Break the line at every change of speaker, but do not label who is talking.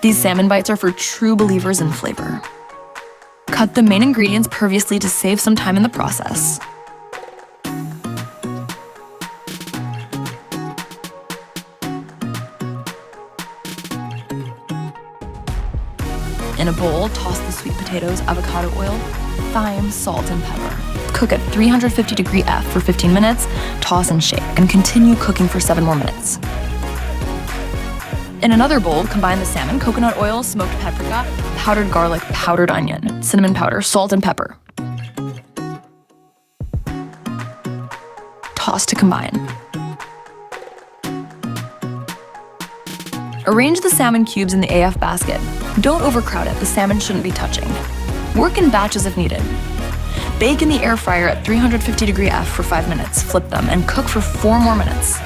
These salmon bites are for true believers in flavor. Cut the main ingredients previously to save some time in the process. In a bowl, toss the sweet potatoes, avocado oil, thyme, salt, and pepper. Cook at 350° F for 15 minutes, toss and shake, and continue cooking for 7 more minutes. In another bowl, combine the salmon, coconut oil, smoked paprika, powdered garlic, powdered onion, cinnamon powder, salt, and pepper. Toss to combine. Arrange the salmon cubes in the AF basket. Don't overcrowd it, the salmon shouldn't be touching. Work in batches if needed. Bake in the air fryer at 350° F for 5 minutes, flip them, and cook for 4 more minutes.